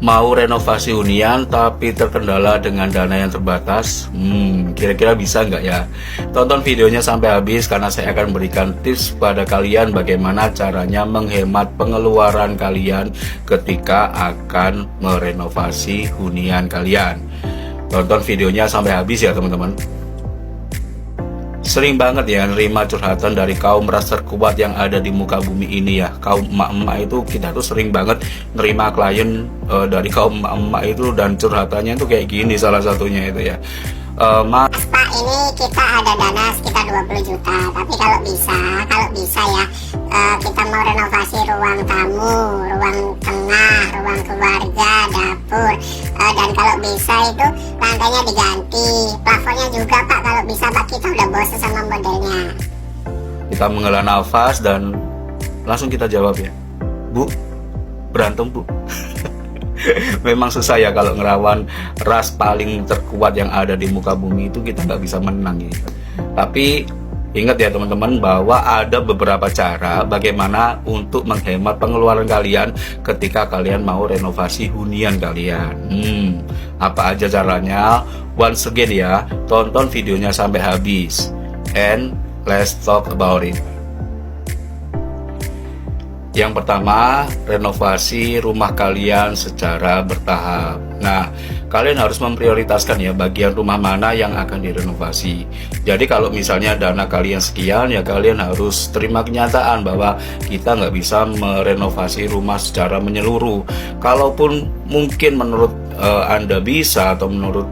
Mau renovasi hunian tapi terkendala dengan dana yang terbatas? Kira-kira bisa nggak ya? Tonton videonya sampai habis karena saya akan berikan tips pada kalian bagaimana caranya menghemat pengeluaran kalian ketika akan merenovasi hunian kalian. Tonton videonya sampai habis ya teman-teman. Sering banget ya nerima curhatan dari kaum ras terkuat yang ada di muka bumi ini ya. Kaum emak-emak itu, kita tuh sering banget nerima klien dari kaum emak-emak itu, dan curhatannya itu kayak gini salah satunya itu ya. Mas Pak, ini kita ada dana sekitar 20 juta, tapi kalau bisa ya, kita mau renovasi ruang tamu, ruang tengah, ruang keluarga, dapur, dan kalau bisa itu lantainya diganti, plafonnya juga Pak, kalau bisa Pak, kita udah bosan sama modelnya. Kita menghela nafas dan langsung kita jawab ya, Bu, berantem Bu. Memang susah ya kalau ngelawan ras paling terkuat yang ada di muka bumi itu, kita nggak bisa menang ya. Tapi ingat ya teman-teman, bahwa ada beberapa cara bagaimana untuk menghemat pengeluaran kalian ketika kalian mau renovasi hunian kalian. Apa aja caranya? Once again ya, tonton videonya sampai habis. And let's talk about it. Yang pertama, renovasi rumah kalian secara bertahap. Nah, kalian harus memprioritaskan ya bagian rumah mana yang akan direnovasi. Jadi kalau misalnya dana kalian sekian, ya kalian harus terima kenyataan bahwa kita nggak bisa merenovasi rumah secara menyeluruh. Kalaupun mungkin menurut Anda bisa, atau menurut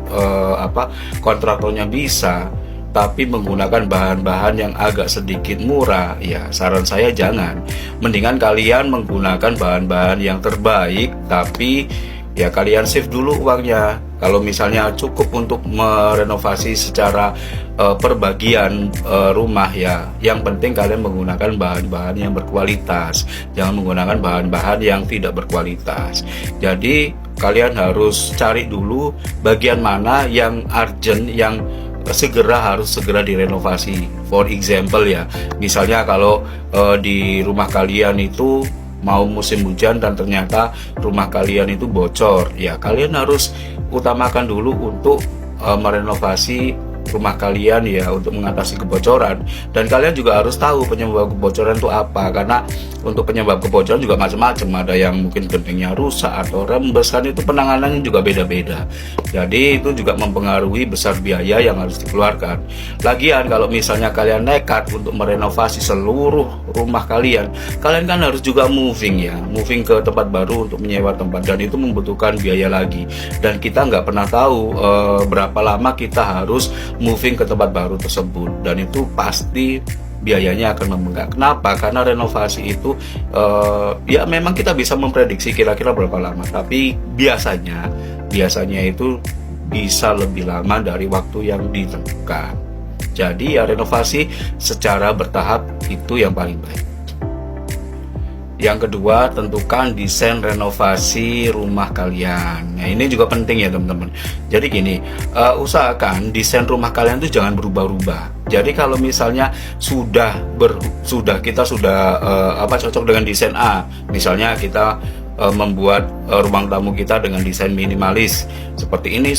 kontraktornya bisa, tapi menggunakan bahan-bahan yang agak sedikit murah, ya saran saya jangan. Mendingan kalian menggunakan bahan-bahan yang terbaik, tapi ya kalian save dulu uangnya. Kalau misalnya cukup untuk merenovasi secara perbagian rumah, ya yang penting kalian menggunakan bahan-bahan yang berkualitas, jangan menggunakan bahan-bahan yang tidak berkualitas. Jadi kalian harus cari dulu bagian mana yang urgent, yang harus segera direnovasi. For example ya, misalnya kalau di rumah kalian itu mau musim hujan dan ternyata rumah kalian itu bocor, ya kalian harus utamakan dulu untuk merenovasi rumah kalian ya, untuk mengatasi kebocoran. Dan kalian juga harus tahu penyebab kebocoran itu apa, karena untuk penyebab kebocoran juga macam-macam. Ada yang mungkin gentengnya rusak atau rembes, kan itu penanganannya juga beda-beda. Jadi itu juga mempengaruhi besar biaya yang harus dikeluarkan. Lagian kalau misalnya kalian nekat untuk merenovasi seluruh rumah kalian kan harus juga moving ke tempat baru untuk menyewa tempat, dan itu membutuhkan biaya lagi. Dan kita nggak pernah tahu berapa lama kita harus moving ke tempat baru tersebut, dan itu pasti biayanya akan membengkak. Kenapa? Karena renovasi itu ya memang kita bisa memprediksi kira-kira berapa lama, tapi biasanya itu bisa lebih lama dari waktu yang ditentukan. Jadi ya renovasi secara bertahap itu yang paling baik. Yang kedua, tentukan desain renovasi rumah kalian. Nah, ini juga penting ya teman-teman. Jadi gini, usahakan desain rumah kalian itu jangan berubah-ubah. Jadi kalau misalnya kita sudah cocok dengan desain A, misalnya kita membuat ruang tamu kita dengan desain minimalis seperti ini,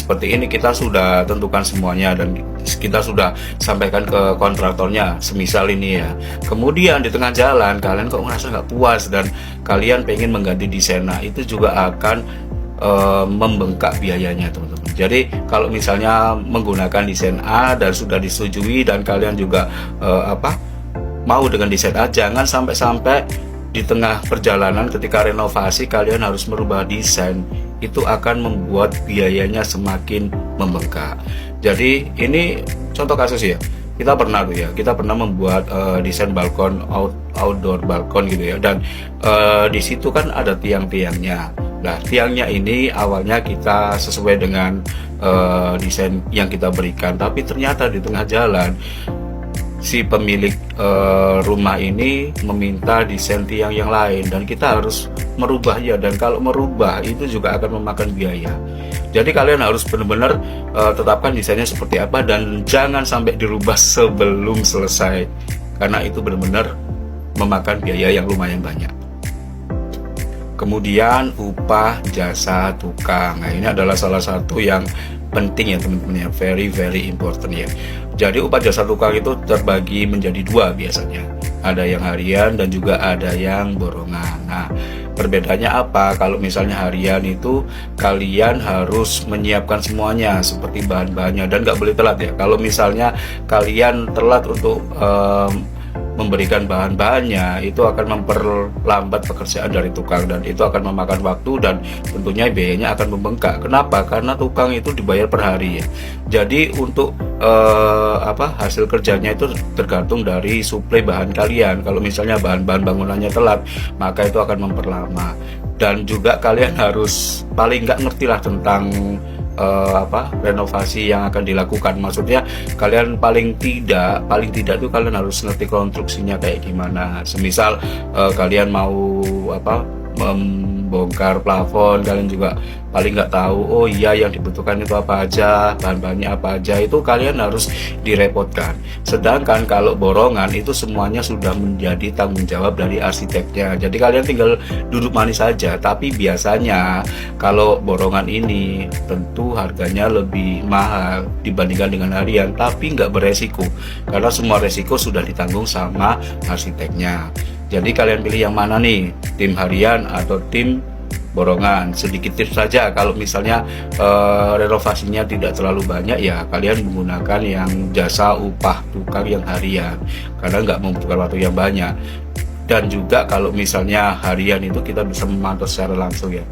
kita sudah tentukan semuanya dan kita sudah sampaikan ke kontraktornya semisal ini ya. Kemudian di tengah jalan kalian kok ngerasa nggak puas dan kalian pengen mengganti desain, nah itu juga akan membengkak biayanya teman-teman. Jadi kalau misalnya menggunakan desain A dan sudah disetujui dan kalian juga mau dengan desain A, jangan sampai di tengah perjalanan ketika renovasi kalian harus merubah desain. Itu akan membuat biayanya semakin membengkak. Jadi ini contoh kasus ya, kita pernah membuat desain balkon, outdoor balkon gitu ya, dan di situ kan ada tiang-tiangnya. Nah, tiangnya ini awalnya kita sesuai dengan desain yang kita berikan, tapi ternyata di tengah jalan si pemilik rumah ini meminta desain tiang yang lain dan kita harus merubahnya, dan kalau merubah itu juga akan memakan biaya. Jadi kalian harus benar-benar tetapkan desainnya seperti apa dan jangan sampai dirubah sebelum selesai, karena itu benar-benar memakan biaya yang lumayan banyak. Kemudian upah jasa tukang. Nah, ini adalah salah satu yang penting ya teman-teman ya, very very important ya. Jadi upah jasa tukang itu terbagi menjadi dua biasanya. Ada yang harian dan juga ada yang borongan. Nah, perbedaannya apa? Kalau misalnya harian itu kalian harus menyiapkan semuanya seperti bahan-bahannya dan nggak boleh telat ya. Kalau misalnya kalian telat untuk memberikan bahan-bahannya, itu akan memperlambat pekerjaan dari tukang dan itu akan memakan waktu dan tentunya biayanya akan membengkak. Kenapa? Karena tukang itu dibayar per hari ya. Jadi untuk hasil kerjanya itu tergantung dari suplai bahan kalian. Kalau misalnya bahan-bahan bangunannya telat, maka itu akan memperlama. Dan juga kalian harus paling nggak ngerti lah tentang renovasi yang akan dilakukan. Maksudnya kalian paling tidak itu kalian harus ngerti konstruksinya kayak gimana. Semisal kalian mau membongkar plafon, kalian juga paling nggak tahu, oh iya yang dibutuhkan itu apa aja, bahan-bahannya apa aja, itu kalian harus direpotkan. Sedangkan kalau borongan itu semuanya sudah menjadi tanggung jawab dari arsiteknya, jadi kalian tinggal duduk manis saja. Tapi biasanya kalau borongan ini tentu harganya lebih mahal dibandingkan dengan harian, tapi nggak beresiko karena semua resiko sudah ditanggung sama arsiteknya. Jadi kalian pilih yang mana nih, tim harian atau tim borongan. Sedikit tips saja, kalau misalnya renovasinya tidak terlalu banyak ya kalian menggunakan yang jasa upah tukang yang harian karena nggak membutuhkan waktu yang banyak. Dan juga kalau misalnya harian itu kita bisa memantau secara langsung ya.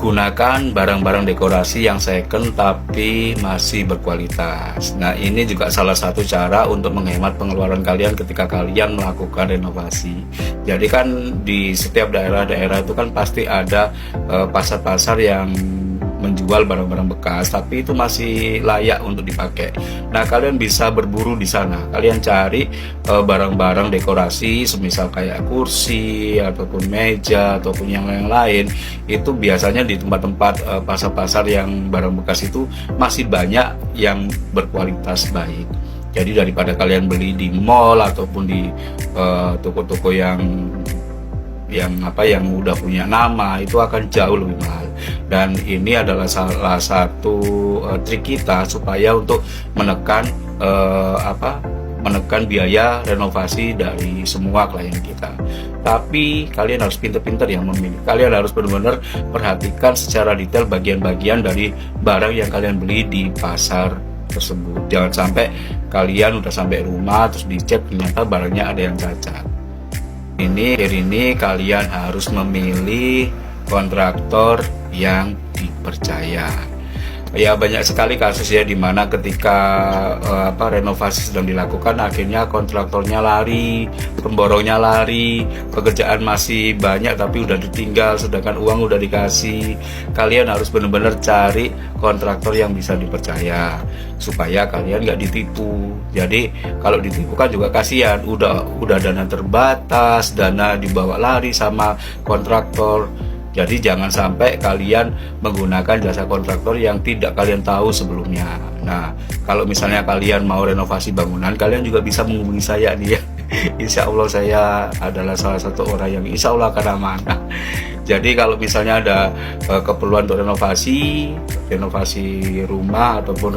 Gunakan barang-barang dekorasi yang second tapi masih berkualitas. Nah, ini juga salah satu cara untuk menghemat pengeluaran kalian ketika kalian melakukan renovasi. Jadi kan di setiap daerah-daerah itu kan pasti ada pasar-pasar yang menjual barang-barang bekas tapi itu masih layak untuk dipakai. Nah, kalian bisa berburu di sana. Kalian cari barang-barang dekorasi semisal kayak kursi ataupun meja ataupun yang lain. Itu biasanya di tempat-tempat pasar-pasar yang barang bekas itu masih banyak yang berkualitas baik. Jadi daripada kalian beli di mall ataupun di toko-toko yang udah punya nama, itu akan jauh lebih mahal. Dan ini adalah salah satu trik kita supaya untuk menekan biaya renovasi dari semua klien kita. Tapi kalian harus pintar-pintar ya memilih. Kalian harus benar-benar perhatikan secara detail bagian-bagian dari barang yang kalian beli di pasar tersebut. Jangan sampai kalian udah sampai rumah terus dicek ternyata barangnya ada yang cacat. Ini kalian harus memilih kontraktor yang dipercaya. Ya, banyak sekali kasus ya dimana ketika renovasi sedang dilakukan akhirnya kontraktornya lari, pemborongnya lari, pekerjaan masih banyak tapi udah ditinggal sedangkan uang udah dikasih. Kalian harus benar-benar cari kontraktor yang bisa dipercaya supaya kalian nggak ditipu. Jadi kalau ditipu kan juga kasihan, udah dana terbatas, dana dibawa lari sama kontraktor. Jadi jangan sampai kalian menggunakan jasa kontraktor yang tidak kalian tahu sebelumnya. Nah, kalau misalnya kalian mau renovasi bangunan, kalian juga bisa menghubungi saya nih ya. Insya Allah saya adalah salah satu orang yang insya Allah akan amanah. Jadi kalau misalnya ada keperluan untuk renovasi rumah ataupun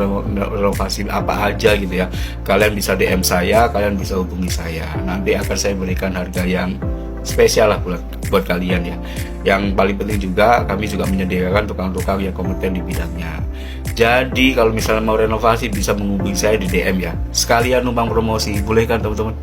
renovasi apa aja gitu ya, kalian bisa DM saya, kalian bisa hubungi saya. Nanti akan saya berikan harga yang spesial lah buat kalian ya. Yang paling penting juga kami juga menyediakan tukang-tukang yang kompeten di bidangnya. Jadi kalau misalnya mau renovasi bisa menghubungi saya di DM ya. Sekalian numpang promosi, boleh kan teman-teman?